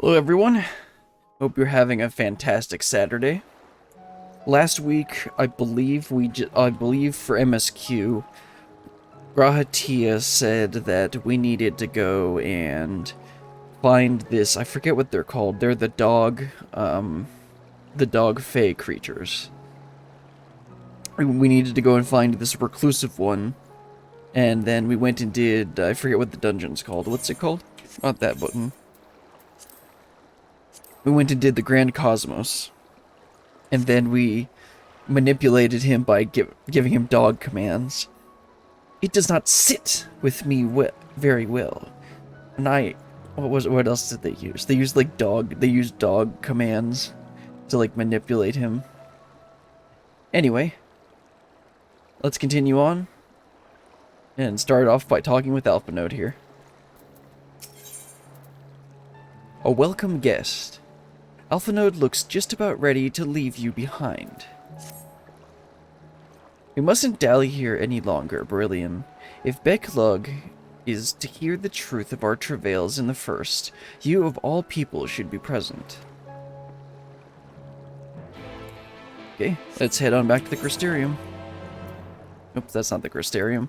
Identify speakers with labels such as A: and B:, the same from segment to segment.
A: Hello everyone, hope you're having a fantastic Saturday. Last week, I believe for MSQ, Grahatia said that we needed to go and find this, I forget what they're called, they're the dog fae creatures. We needed to go and find this reclusive one, and then we went and did, I forget what the dungeon's called, what's it called? Not that button. We went and did the Grand Cosmos, and then we manipulated him by giving him dog commands. It does not sit with me very well. And what else did they use? They used dog commands to like manipulate him. Anyway, let's continue on and start off by talking with Alpha Node here. A welcome guest. Alpha Node looks just about ready to leave you behind. We mustn't dally here any longer, Beryllium. If Beq Lugg is to hear the truth of our travails in the first, you of all people should be present. Okay, let's head on back to the Crystarium. Nope, that's not the Crystarium.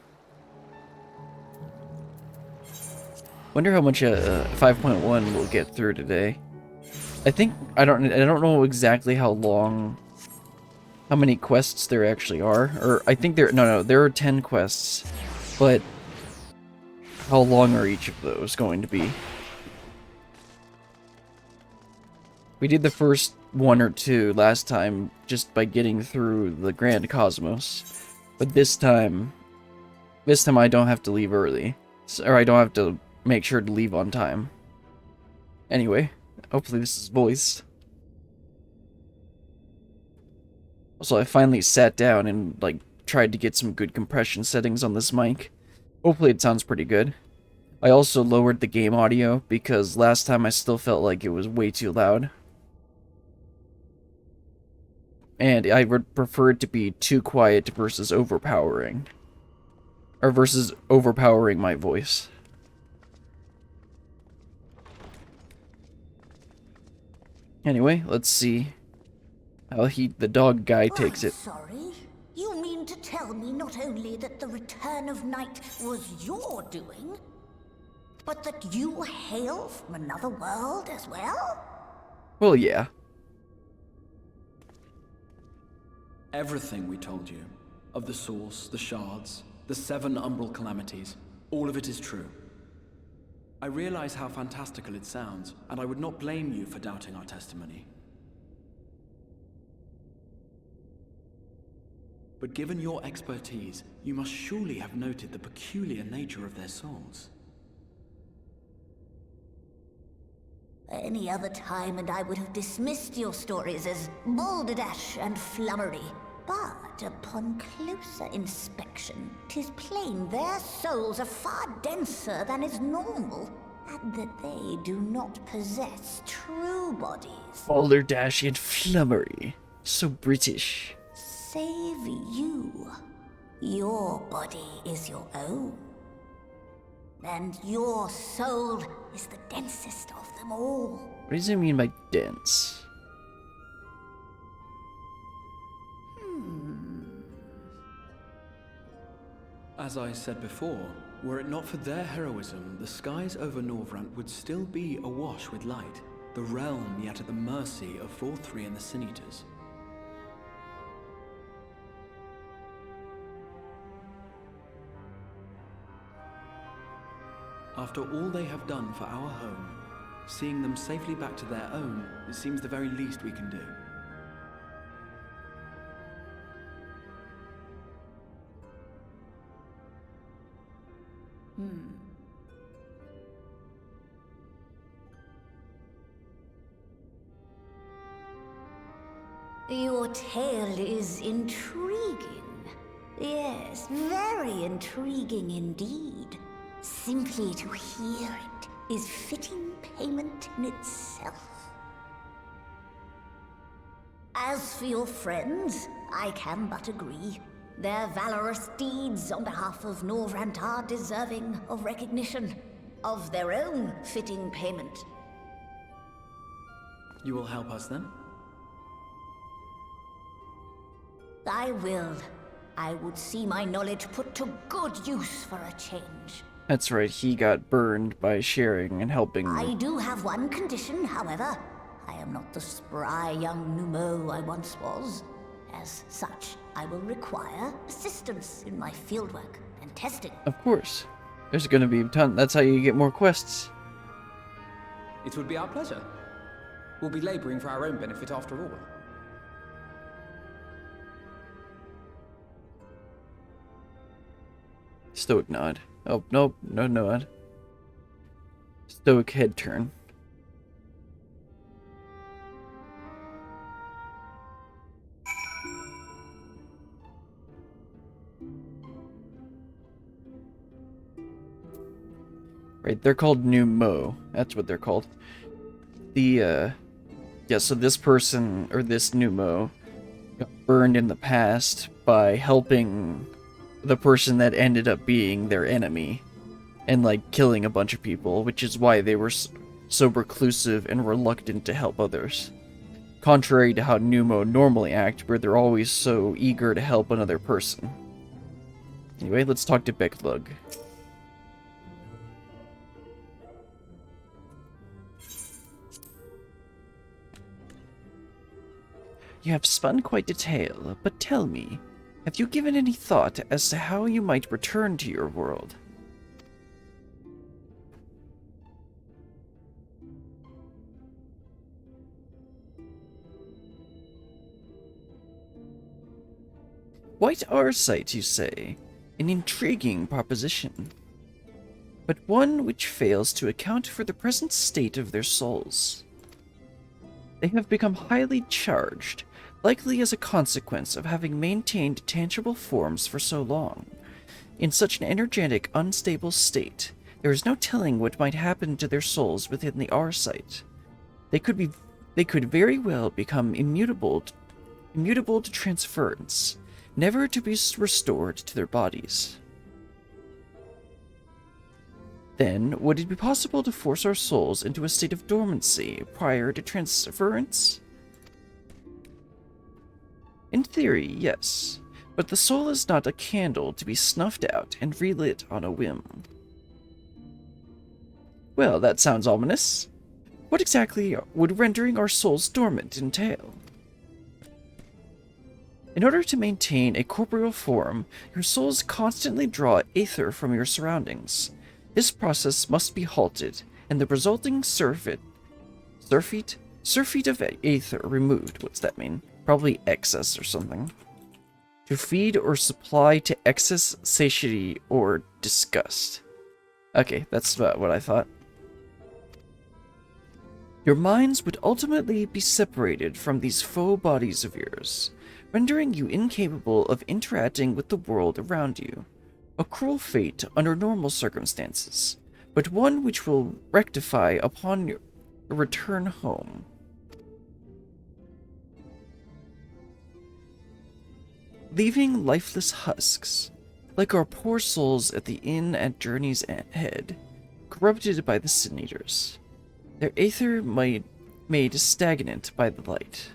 A: Wonder how much 5.1 we'll get through today. I don't know exactly how many quests there actually are, or I think there are 10 quests, but how long are each of those going to be? We did the first one or two last time just by getting through the Grand Cosmos, but this time I don't have to leave early, or I don't have to make sure to leave on time. Anyway. Hopefully this is voiced. Also, I finally sat down and, tried to get some good compression settings on this mic. Hopefully it sounds pretty good. I also lowered the game audio, because last time I still felt like it was way too loud. And I would prefer it to be too quiet versus overpowering. Or versus overpowering my voice. Anyway, let's see how the dog guy takes it.
B: Sorry, you mean to tell me not only that the return of night was your doing, but that you hail from another world as well?
A: Well, yeah.
C: Everything we told you, of the source, the shards, the 7 umbral calamities, all of it is true. I realize how fantastical it sounds, and I would not blame you for doubting our testimony. But given your expertise, you must surely have noted the peculiar nature of their souls.
B: Any other time and I would have dismissed your stories as balderdash and flummery. But upon closer inspection, 'tis plain their souls are far denser than is normal, and that they do not possess true bodies.
A: Balderdash and flummery. So British.
B: Save you. Your body is your own. And your soul is the densest of them all.
A: What does it mean by dense?
C: As I said before, were it not for their heroism, the skies over Norvrant would still be awash with light, the realm yet at the mercy of 4-3 and the Sin Eaters. After all they have done for our home, seeing them safely back to their own, it seems the very least we can do.
B: Your tale is intriguing. Yes, very intriguing indeed. Simply to hear it is fitting payment in itself. As for your friends, I can but agree. Their valorous deeds on behalf of Norvrant are deserving of recognition, of their own fitting payment.
C: You will help us then?
B: I will. I would see my knowledge put to good use for a change.
A: That's right, he got burned by sharing and helping.
B: I do have one condition, however. I am not the spry young Numo I once was. As such, I will require assistance in my fieldwork and testing.
A: Of course. There's gonna be a ton. That's how you get more quests.
D: It would be our pleasure. We'll be laboring for our own benefit after all.
A: Stoic nod. Oh, nope, no nod. Stoic head turn. Right, they're called Numo. That's what they're called. Yeah, so this person, or this Numo, got burned in the past by helping the person that ended up being their enemy and, like, killing a bunch of people, which is why they were so reclusive and reluctant to help others. Contrary to how Numo normally act, where they're always so eager to help another person. Anyway, let's talk to Beq Lugg. You have spun quite a tale, but tell me, have you given any thought as to how you might return to your world? White Arsite, you say? An intriguing proposition, but one which fails to account for the present state of their souls. They have become highly charged, likely as a consequence of having maintained tangible forms for so long. In such an energetic, unstable state, there is no telling what might happen to their souls within the Arsite. They could very well become immutable to transference, never to be restored to their bodies. Then, would it be possible to force our souls into a state of dormancy prior to transference? In theory, yes, but the soul is not a candle to be snuffed out and relit on a whim. Well, that sounds ominous. What exactly would rendering our souls dormant entail? In order to maintain a corporeal form, your souls constantly draw aether from your surroundings. This process must be halted, and the resulting surfeit of aether removed. What's that mean? Probably excess or something. To feed or supply to excess satiety or disgust. Okay, that's what I thought. Your minds would ultimately be separated from these faux bodies of yours, rendering you incapable of interacting with the world around you. A cruel fate under normal circumstances, but one which will rectify upon your return home. Leaving lifeless husks, like our poor souls at the inn at Journey's Head, corrupted by the Sin Eaters. Their aether made stagnant by the light.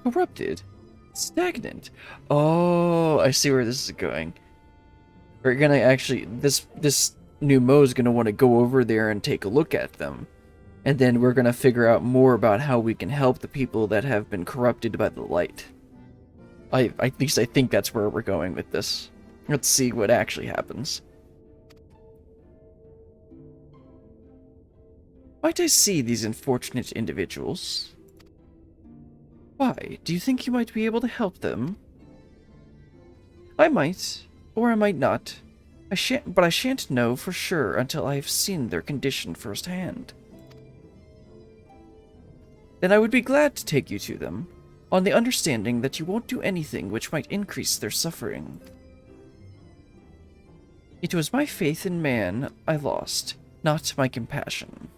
A: Corrupted? Stagnant? Oh, I see where this is going. We're gonna actually, this new Mo's gonna want to go over there and take a look at them. And then we're gonna figure out more about how we can help the people that have been corrupted by the light. At least I think that's where we're going with this. Let's see what actually happens. Might I see these unfortunate individuals? Why, do you think you might be able to help them? I might, or I might not. But I shan't know for sure until I have seen their condition firsthand. Then I would be glad to take you to them, on the understanding that you won't do anything which might increase their suffering. It was my faith in man I lost, not my compassion.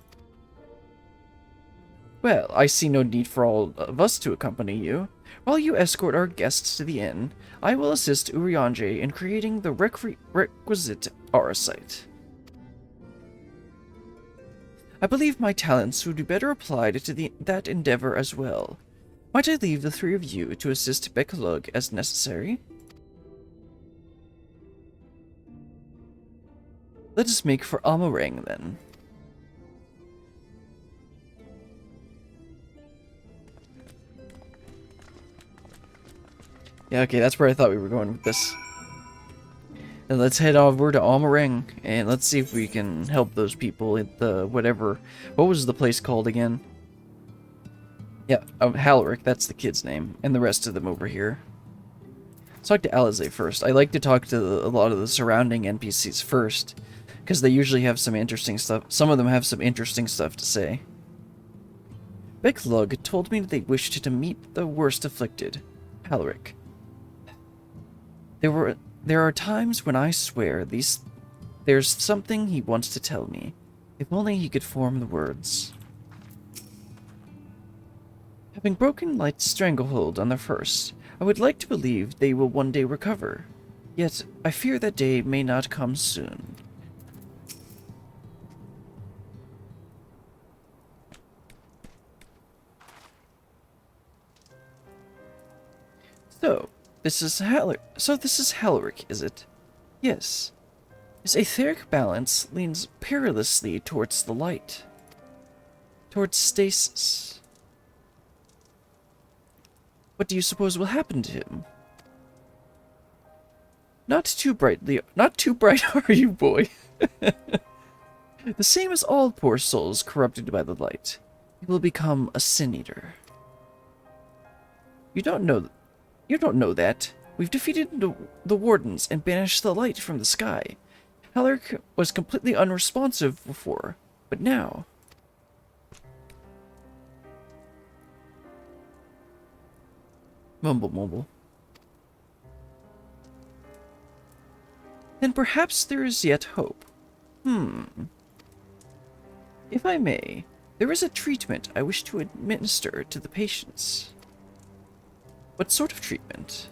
A: Well, I see no need for all of us to accompany you. While you escort our guests to the inn, I will assist Urianger in creating the requisite Aurosite. I believe my talents would be better applied to that endeavor as well. Might I leave the three of you to assist Beq Lugg as necessary? Let us make for Amarang, then. Yeah, okay, that's where I thought we were going with this. And let's head over to Amarang, and let's see if we can help those people at the whatever... What was the place called again? Yeah, Halric, that's the kid's name, and the rest of them over here. Let's talk to Alizé first. I like to talk to a lot of the surrounding NPCs first, because they usually have some interesting stuff. Some of them have some interesting stuff to say. Beq Lugg told me they wished to meet the worst afflicted, Halric. There are times when I swear there's something he wants to tell me. If only he could form the words. Having broken Light's stranglehold on the first, I would like to believe they will one day recover. Yet, I fear that day may not come soon. So, this is Halric, is it? Yes. His etheric balance leans perilously towards the light. Towards stasis. What do you suppose will happen to him? Not too bright, are you, boy? The same as all poor souls corrupted by the light. He will become a sin-eater. You don't know that. We've defeated the Wardens and banished the light from the sky. Halric was completely unresponsive before, but now... Mumble. Then perhaps there is yet hope. If I may, there is a treatment I wish to administer to the patients. What sort of treatment?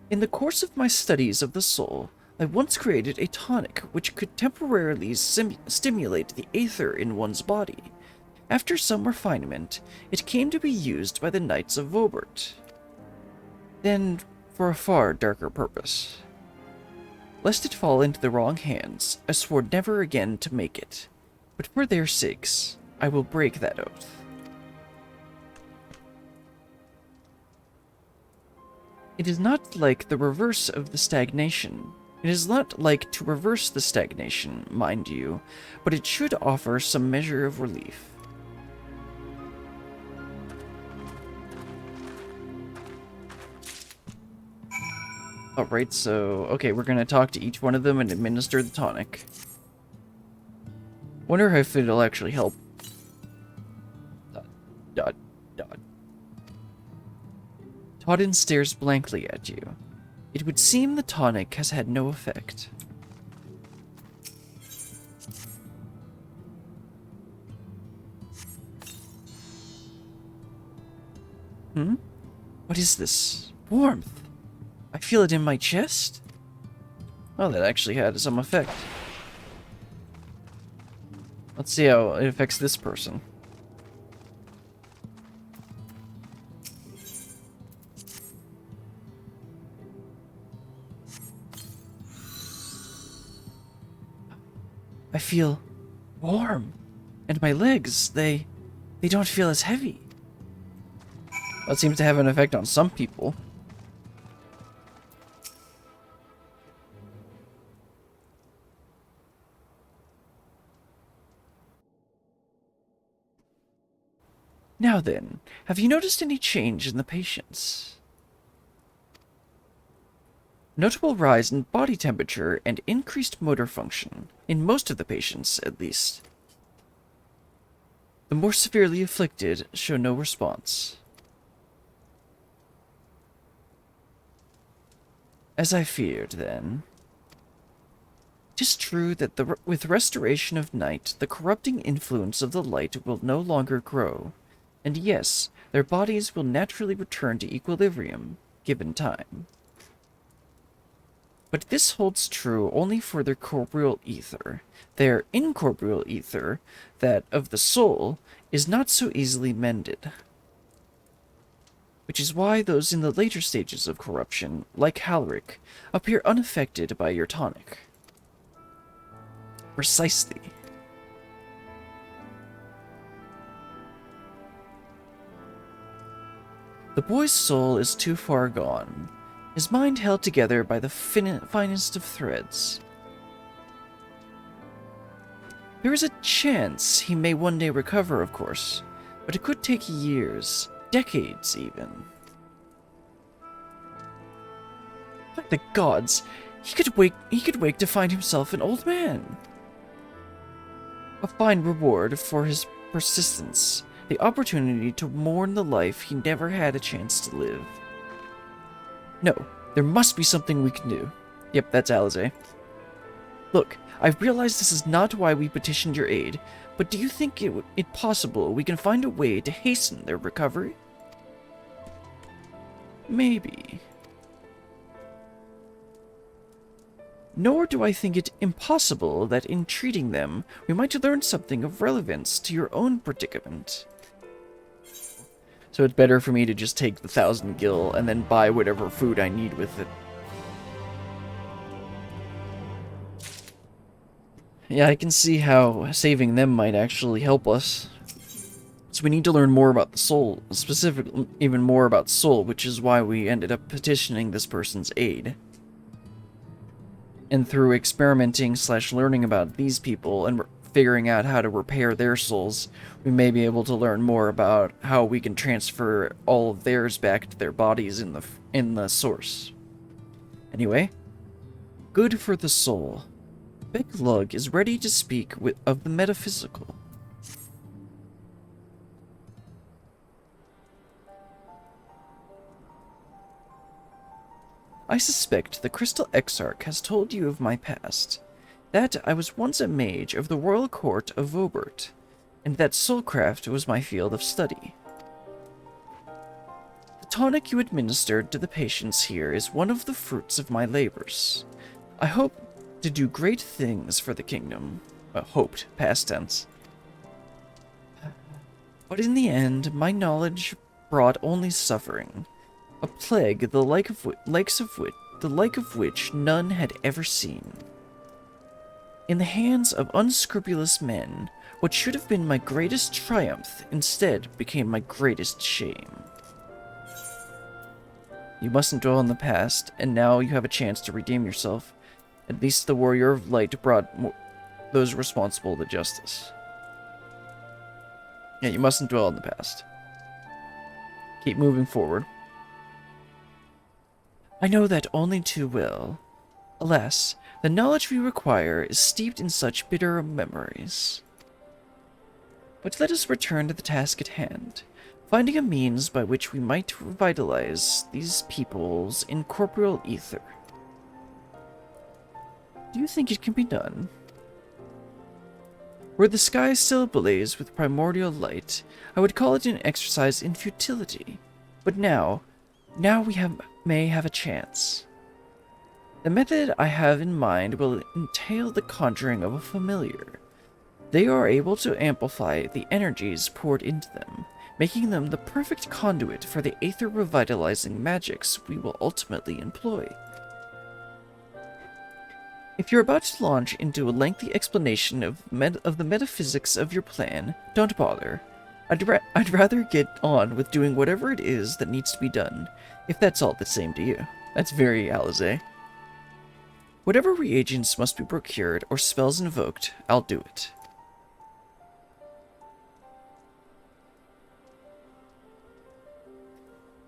A: In the course of my studies of the soul, I once created a tonic which could temporarily stimulate the aether in one's body. After some refinement, it came to be used by the Knights of Vobert. Then, for a far darker purpose. Lest it fall into the wrong hands, I swore never again to make it. But for their sakes, I will break that oath. It is not like the reverse of the stagnation. It is not like to reverse the stagnation, mind you, but it should offer some measure of relief. Alright, so, okay, we're gonna talk to each one of them and administer the tonic. Wonder if it'll actually help. ... Todden stares blankly at you. It would seem the tonic has had no effect. What is this? Warmth! I feel it in my chest? Oh, that actually had some effect. Let's see how it affects this person. I feel warm, and my legs, they don't feel as heavy. That seems to have an effect on some people. Now then, have you noticed any change in the patients? Notable rise in body temperature and increased motor function, in most of the patients at least. The more severely afflicted show no response. As I feared, then. 'Tis true that with restoration of night, the corrupting influence of the light will no longer grow, and yes, their bodies will naturally return to equilibrium, given time. But this holds true only for their corporeal ether. Their incorporeal ether, that of the soul, is not so easily mended. Which is why those in the later stages of corruption, like Halric, appear unaffected by your tonic. Precisely. The boy's soul is too far gone, his mind held together by the finest of threads. There is a chance he may one day recover, of course, but it could take years, decades even. By the gods, he could wake to find himself an old man. A fine reward for his persistence, the opportunity to mourn the life he never had a chance to live. No, there must be something we can do. Yep, that's Alize. Look, I realize this is not why we petitioned your aid, but do you think it possible we can find a way to hasten their recovery? Maybe. Nor do I think it impossible that in treating them, we might learn something of relevance to your own predicament. So it's better for me to just take the 1,000 gil and then buy whatever food I need with it. Yeah, I can see how saving them might actually help us. So we need to learn more about the soul, specifically even more about soul, which is why we ended up petitioning this person's aid. And through experimenting / learning about these people and figuring out how to repair their souls, we may be able to learn more about how we can transfer all of theirs back to their bodies in the source. Anyway, good for the soul. Beq Lugg is ready to speak of the metaphysical. I suspect the Crystal Exarch has told you of my past, that I was once a mage of the royal court of Vobert, and that soulcraft was my field of study. The tonic you administered to the patients here is one of the fruits of my labors. I hope to do great things for the kingdom. Hoped, past tense. But in the end, my knowledge brought only suffering. A plague the like of which none had ever seen. In the hands of unscrupulous men, what should have been my greatest triumph instead became my greatest shame. You mustn't dwell on the past, and now you have a chance to redeem yourself. At least the Warrior of Light brought those responsible to justice. Yeah, you mustn't dwell on the past. Keep moving forward. I know that only too well. Alas, the knowledge we require is steeped in such bitter memories. But let us return to the task at hand, finding a means by which we might revitalize these people's incorporeal ether. Do you think it can be done? Were the sky still ablaze with primordial light, I would call it an exercise in futility. But now we may have a chance. The method I have in mind will entail the conjuring of a familiar. They are able to amplify the energies poured into them, making them the perfect conduit for the aether revitalizing magics we will ultimately employ. If you're about to launch into a lengthy explanation of the metaphysics of your plan, don't bother. I'd rather get on with doing whatever it is that needs to be done, if that's all the same to you. That's very Alize. Whatever reagents must be procured or spells invoked, I'll do it.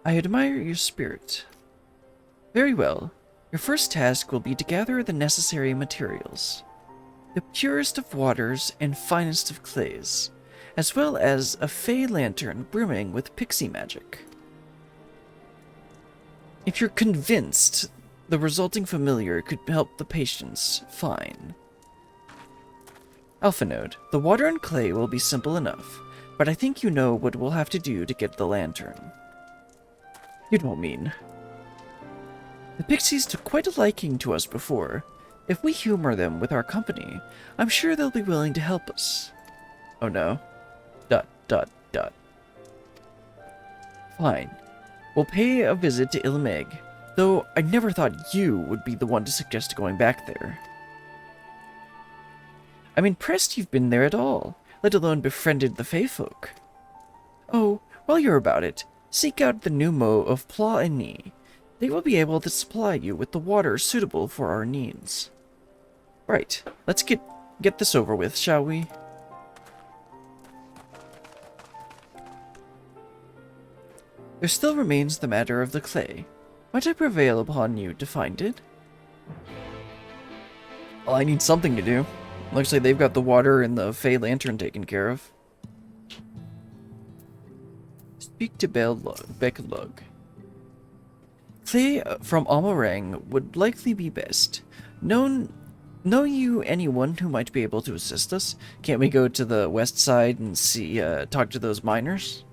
A: I admire your spirit. Very well. Your first task will be to gather the necessary materials. The purest of waters and finest of clays, as well as a fey lantern brimming with pixie magic. If you're convinced the resulting familiar could help the patients, fine. Alpha Node, the water and clay will be simple enough, but I think you know what we'll have to do to get the lantern. You don't mean. The pixies took quite a liking to us before. If we humor them with our company, I'm sure they'll be willing to help us. Oh no. ... Fine. We'll pay a visit to Ilmeg, though I never thought you would be the one to suggest going back there. I'm impressed you've been there at all, let alone befriended the Fey folk. Oh, while you're about it, seek out the Numo of Plaw and Knee. They will be able to supply you with the water suitable for our needs. Right, let's get this over with, shall we? There still remains the matter of the clay. Might I prevail upon you to find it? Well, I need something to do. Looks like they've got the water and the Fey Lantern taken care of. Speak to Beq Lugg. Clay from Amarang would likely be best. Know you anyone who might be able to assist us? Can't we go to the west side and talk to those miners?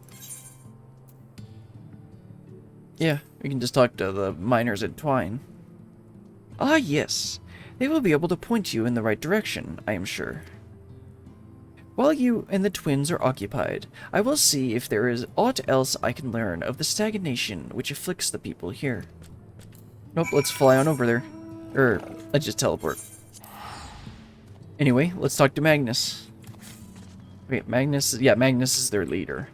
A: Yeah, we can just talk to the miners at Twine. Ah, yes. They will be able to point you in the right direction, I am sure. While you and the twins are occupied, I will see if there is aught else I can learn of the stagnation which afflicts the people here. Nope, let's fly on over there. Let's just teleport. Anyway, let's talk to Magnus. Wait, Magnus? Yeah, Magnus is their leader.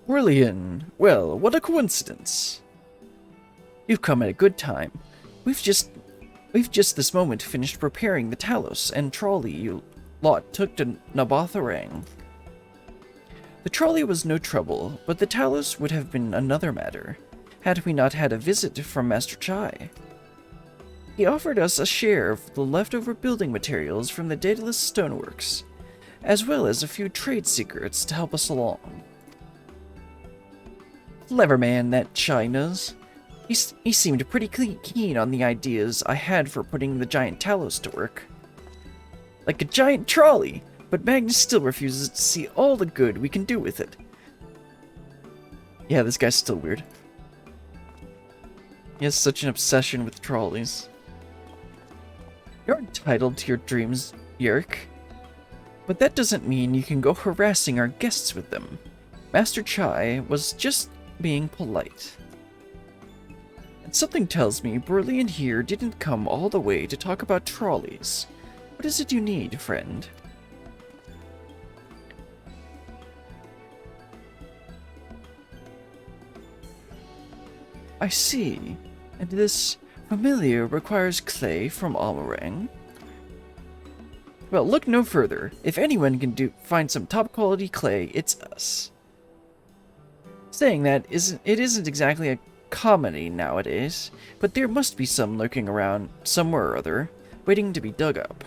A: Brilliant. Well, what a coincidence. You've come at a good time. We've just this moment finished preparing the Talos and trolley you lot took to Nabatharang. The trolley was no trouble, but the Talos would have been another matter, had we not had a visit from Master Chai. He offered us a share of the leftover building materials from the Daedalus Stoneworks, as well as a few trade secrets to help us along. Clever man, that China's. He seemed pretty keen on the ideas I had for putting the giant Talos to work. Like a giant trolley, but Magnus still refuses to see all the good we can do with it. Yeah, this guy's still weird. He has such an obsession with trolleys. You're entitled to your dreams, Yerk. But that doesn't mean you can go harassing our guests with them. Master Chai was just being polite. And something tells me Brilliant here didn't come all the way to talk about trolleys. What is it you need, friend? I see. And this familiar requires clay from Amarang? Well, look no further. If anyone can find some top-quality clay, it's us. Saying that, it isn't exactly a comedy nowadays, but there must be some lurking around somewhere or other, waiting to be dug up.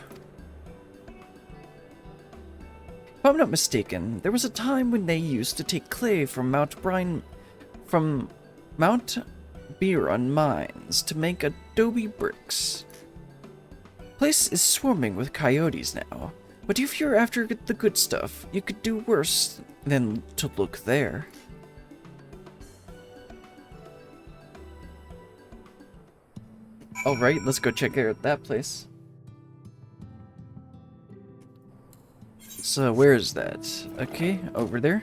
A: If I'm not mistaken, there was a time when they used to take clay from Mount Biron mines to make adobe bricks. Place is swarming with coyotes now, but if you're after the good stuff, you could do worse than to look there. Alright, let's go check out that place. So, where is that? Okay, over there.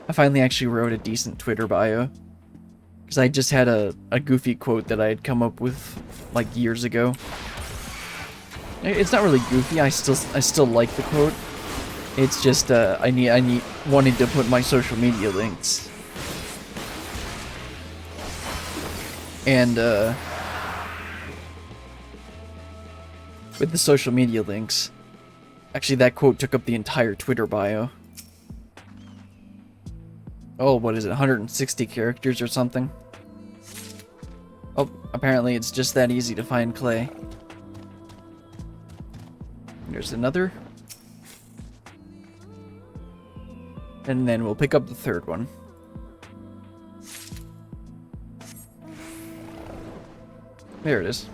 A: I finally actually wrote a decent Twitter bio. Because I just had a goofy quote that I had come up with, like, years ago. It's not really goofy, I still like the quote. It's just, I wanted to put my social media links. And, with the social media links, actually that quote took up the entire Twitter bio. Oh, what is it, 160 characters or something? Oh, apparently it's just that easy to find clay. There's another. And then we'll pick up the third one. There it is.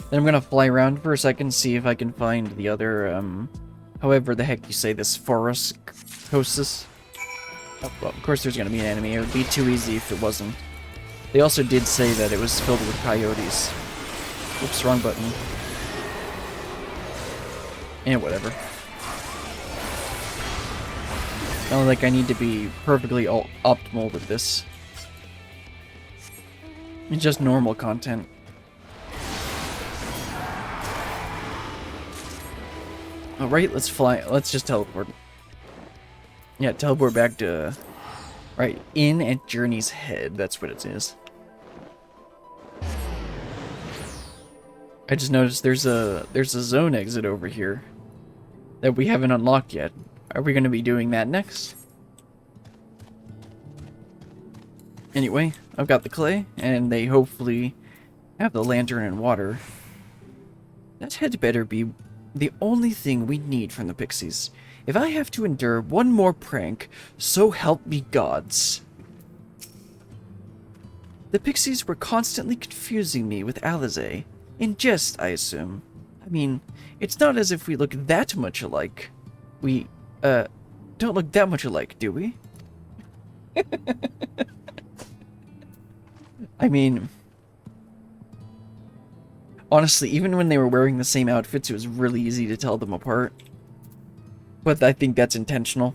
A: Then I'm gonna fly around for a second, see if I can find the other, however the heck you say this, forest hostess. Oh, well, of course there's gonna be an enemy. It would be too easy if it wasn't. They also did say that it was filled with coyotes. Oops, wrong button. And whatever. Not like I need to be perfectly optimal with this. It's just normal content. Alright, let's fly. Let's just teleport. Yeah, teleport back to... Right, in at Journey's Head. That's what it is. I just noticed there's a zone exit over here that we haven't unlocked yet. Are we going to be doing that next? Anyway, I've got the clay, and they hopefully have the lantern and water. That had better be the only thing we need from the pixies. If I have to endure one more prank, so help me gods. The pixies were constantly confusing me with Alize. In jest, I assume. I mean, it's not as if we look that much alike. We, don't look that much alike, do we? I mean... Honestly, even when they were wearing the same outfits, it was really easy to tell them apart. But I think that's intentional.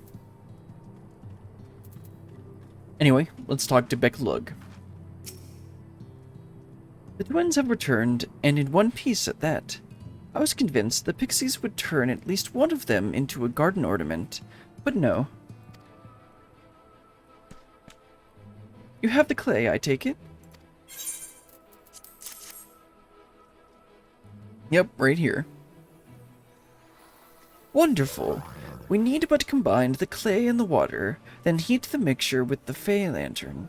A: Anyway, let's talk to Beq Lugg. The twins have returned, and in one piece at that. I was convinced the pixies would turn at least one of them into a garden ornament, but no. You have the clay, I take it? Yep, right here. Wonderful. We need but combine the clay and the water, then heat the mixture with the fey lantern.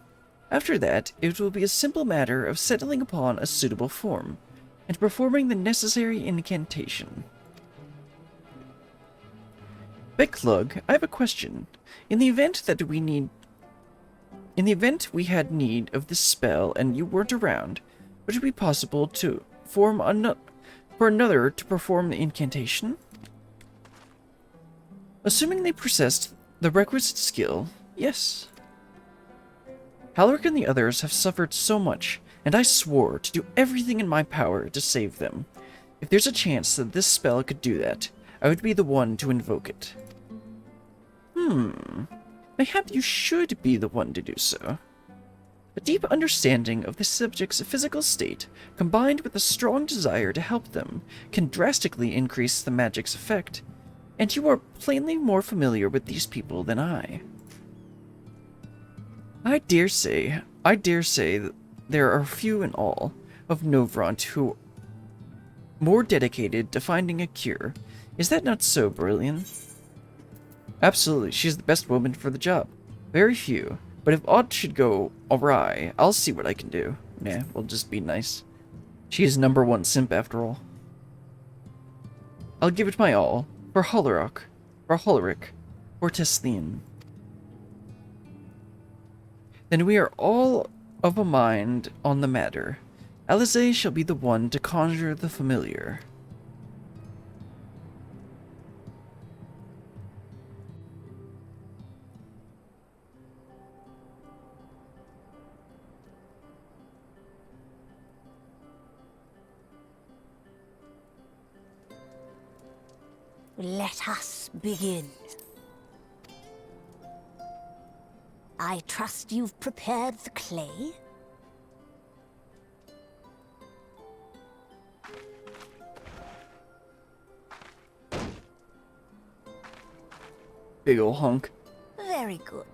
A: After that, it will be a simple matter of settling upon a suitable form, and performing the necessary incantation. Beq Lugg, I have a question. In the event we had need of this spell and you weren't around, would it be possible to for another to perform the incantation? Assuming they possessed the requisite skill, yes. Halric and the others have suffered so much, and I swore to do everything in my power to save them. If there's a chance that this spell could do that, I would be the one to invoke it. Mayhap you should be the one to do so. A deep understanding of the subject's physical state, combined with a strong desire to help them, can drastically increase the magic's effect, and you are plainly more familiar with these people than I. I dare say that there are few in all of Novront who are more dedicated to finding a cure. Is that not so, Brilliant? Absolutely, she's the best woman for the job. Very few, but if aught should go awry, I'll see what I can do. Nah, we'll just be nice. She is #1 simp after all. I'll give it my all, for Halric, for Tesleen. Then we are all of a mind on the matter. Alize shall be the one to conjure the familiar.
B: Let us begin. I trust you've prepared the clay?
A: Big ol' hunk.
B: Very good.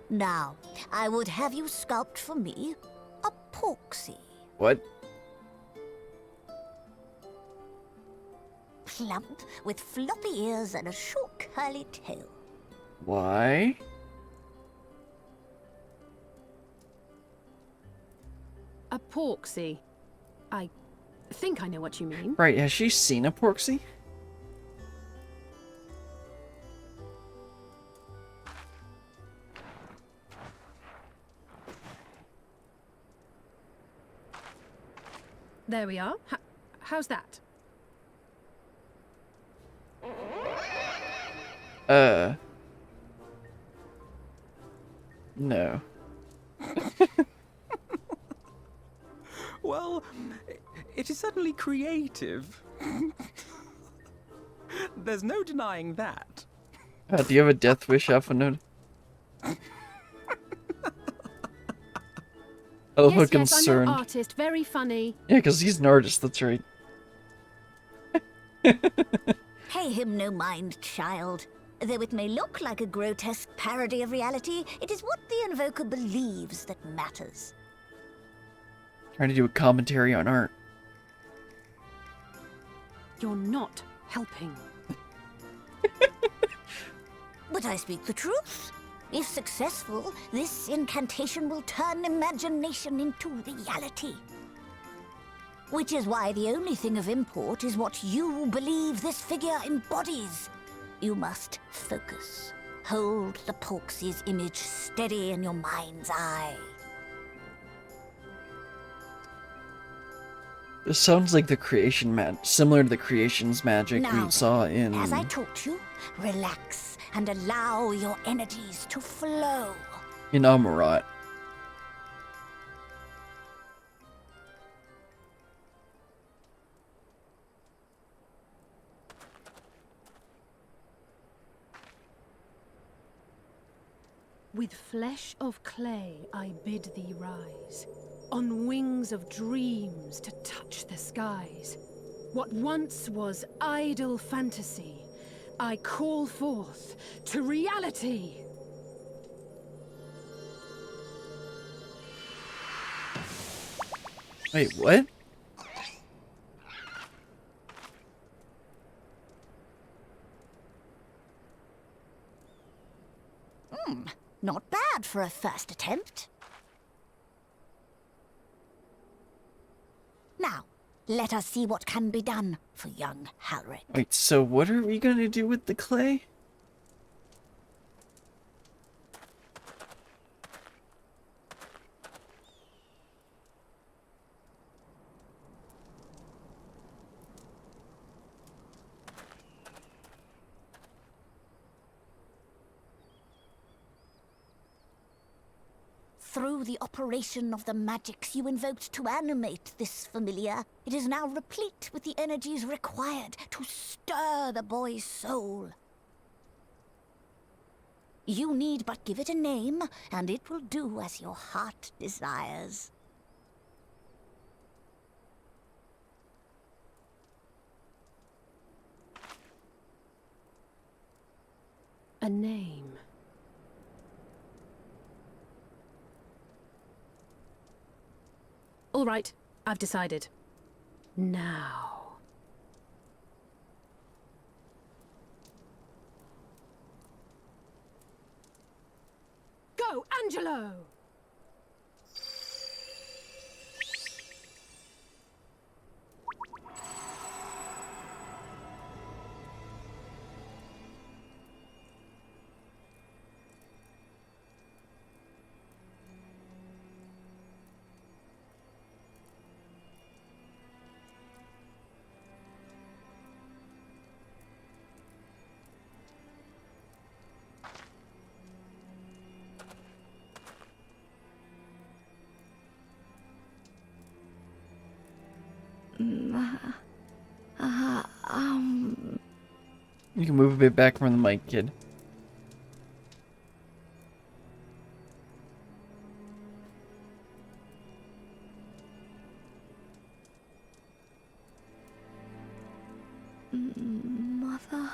B: Now, I would have you sculpt for me a porksy.
A: What?
B: Plump, with floppy ears and a short curly tail.
A: Why?
E: A porksy. I think I know what you mean.
A: Right, has she seen a porksy?
E: There we are. How's that?
A: No.
D: Well, it is certainly creative. There's no denying that.
A: Do you have a death wish, Alpha Node? I love how
E: Yes, I'm
A: concerned.
E: no artist. Very funny.
A: Yeah, because he's an artist, that's right.
B: Pay him no mind, child. Though it may look like a grotesque parody of reality, it is what the invoker believes that matters.
A: Trying to do a commentary on art.
E: You're not helping.
B: But I speak the truth. If successful, this incantation will turn imagination into reality. Which is why the only thing of import is what you believe this figure embodies. You must focus. Hold the Porksy's image steady in your mind's eye.
A: This sounds like the creation similar to the creation's magic
B: Now
A: we saw in...
B: as I taught you, relax and allow your energies to flow.
A: in Amarat.
E: With flesh of clay I bid thee rise, on wings of dreams to touch the skies. What once was idle fantasy, I call forth to reality.
A: Wait, what?
B: Not bad for a first attempt. Now, let us see what can be done for young Halric.
A: Wait, so what are we gonna do with the clay?
B: Through the operation of the magics you invoked to animate this familiar, it is now replete with the energies required to stir the boy's soul. You need but give it a name, and it will do as your heart desires.
E: A name. All right, I've decided. Now. Go, Angelo!
A: You can move a bit back from the mic, kid.
B: Mother,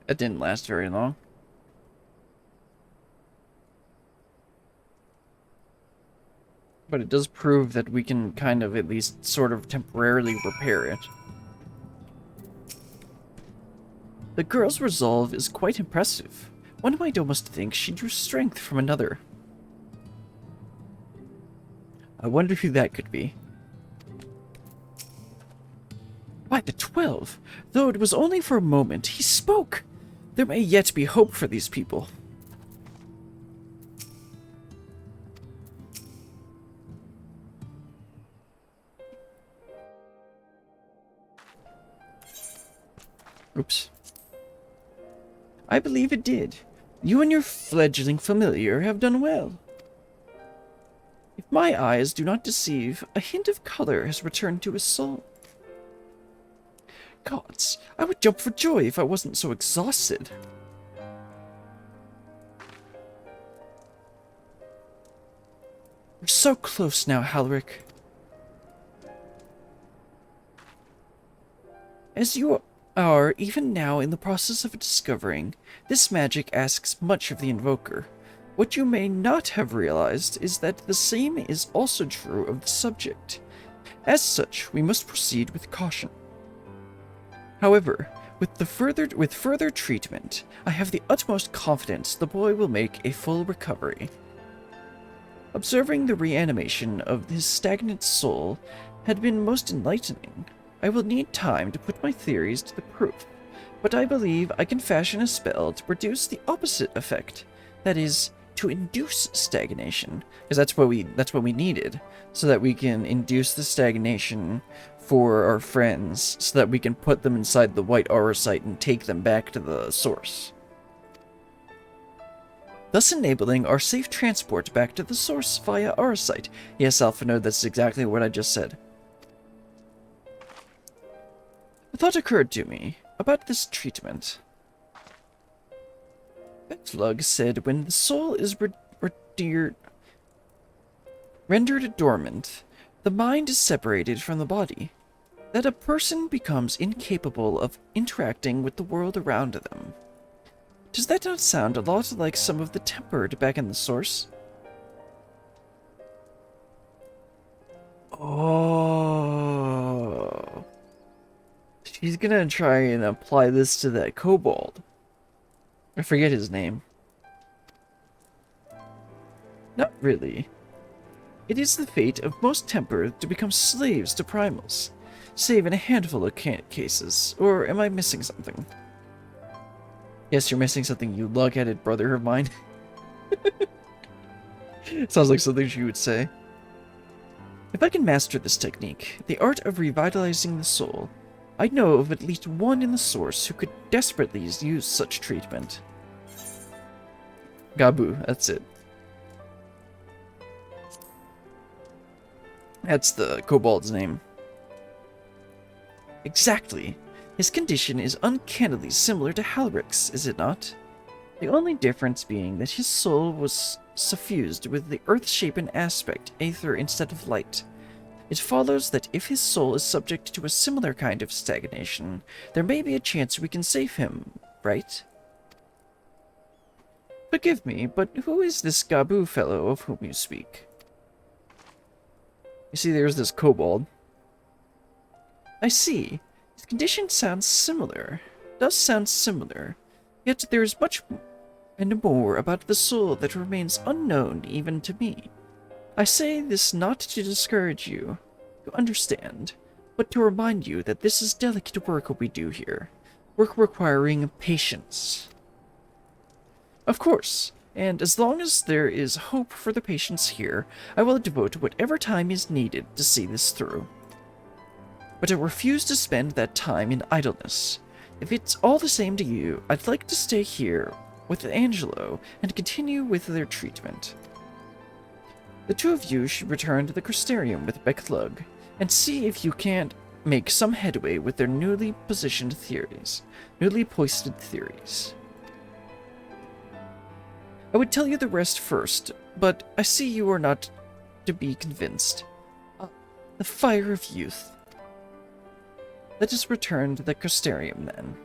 A: That didn't last very long. But it does prove that we can kind of at least sort of temporarily repair it. The girl's resolve is quite impressive. One might almost think she drew strength from another. I wonder who that could be. By the 12, though it was only for a moment, he spoke. There may yet be hope for these people. Oops. I believe it did. You and your fledgling familiar have done well. If my eyes do not deceive, a hint of color has returned to his soul. Gods, I would jump for joy if I wasn't so exhausted. We're so close now, Halric. As you are even now in the process of discovering, this magic asks much of the invoker. What you may not have realized is that the same is also true of the subject. As such, we must proceed with caution. However, with further treatment, I have the utmost confidence the boy will make a full recovery. Observing the reanimation of his stagnant soul had been most enlightening. I will need time to put my theories to the proof, but I believe I can fashion a spell to produce the opposite effect. That is, to induce stagnation, because that's what we needed, so that we can induce the stagnation for our friends, so that we can put them inside the white aura site and take them back to the source, thus enabling our safe transport back to the source via aura site. Yes, Alphanode, that's exactly what I just said. A thought occurred to me about this treatment. Beq Lugg said when the soul is rendered dormant, the mind is separated from the body, that a person becomes incapable of interacting with the world around them. Does that not sound a lot like some of the tempered back in the source? Oh. She's gonna try and apply this to that kobold. I forget his name. Not really. It is the fate of most tempered to become slaves to primals, save in a handful of cases. Or am I missing something? Yes, you're missing something, you lug-headed brother of mine. Sounds like something she would say. If I can master this technique, the art of revitalizing the soul, I know of at least one in the source who could desperately use such treatment. Gabu, that's it. That's the kobold's name. Exactly. His condition is uncannily similar to Halric's, is it not? The only difference being that his soul was suffused with the earth-shapen aspect, aether instead of light. It follows that if his soul is subject to a similar kind of stagnation, there may be a chance we can save him, right? Forgive me, but who is this Gabu fellow of whom you speak? You see, there's this kobold. I see. His condition sounds similar. Does sound similar. Yet there is much and more about the soul that remains unknown even to me. I say this not to discourage you, to understand, but to remind you that this is delicate work we do here. Work requiring patience. Of course, and as long as there is hope for the patients here, I will devote whatever time is needed to see this through. But I refuse to spend that time in idleness. If it's all the same to you, I'd like to stay here with Angelo and continue with their treatment. The two of you should return to the Crystarium with Beq Lugg and see if you can't make some headway with their newly positioned theories, newly posted theories. I would tell you the rest first, but I see you are not to be convinced. The fire of youth. Let us return to the Crystarium then.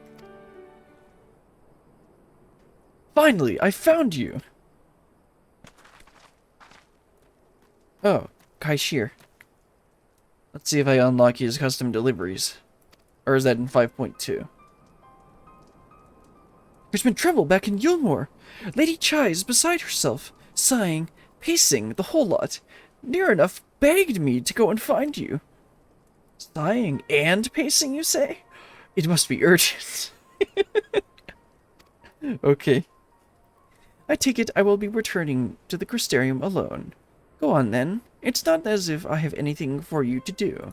A: Finally, I found you! Oh, Kaishir. Let's see if I unlock his custom deliveries. Or is that in 5.2? There's been trouble back in Yulmore. Lady Chai is beside herself, sighing, pacing, the whole lot. Near enough begged me to go and find you. Sighing and pacing, you say? It must be urgent. Okay. I take it I will be returning to the Crystarium alone. Go on then. It's not as if I have anything for you to do.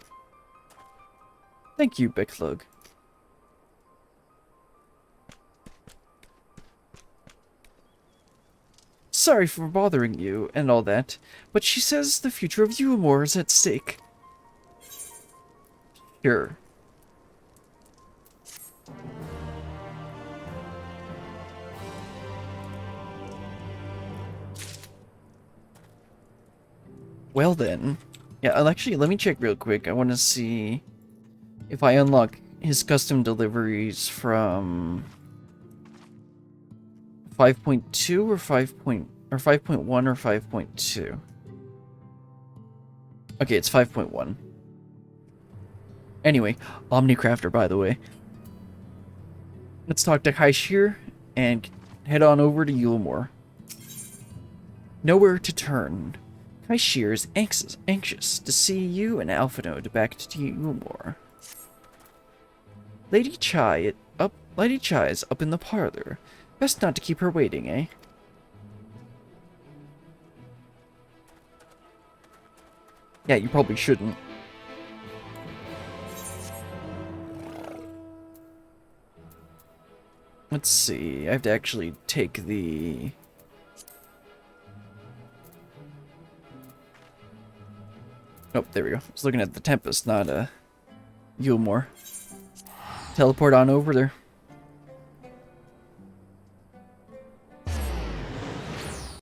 A: Thank you, Beq Lugg. Sorry for bothering you and all that, but she says the future of Uamore is at stake. Sure. Well then. Yeah, actually, let me check real quick. I want to see if I unlock his custom deliveries from 5.2 or 5.1 or 5.2. Okay, it's 5.1. Anyway, Omnicrafter, by the way. Let's talk to Kaishir and head on over to Ulamore. Nowhere to turn. Kaishir is anxious to see you and Alphanode back to Ulamore. Lady Chai is up in the parlor. Best not to keep her waiting, eh? Yeah, you probably shouldn't. Let's see, I have to actually take the... Oh, there we go. I was looking at the Tempest, not Ulamore. Teleport on over there.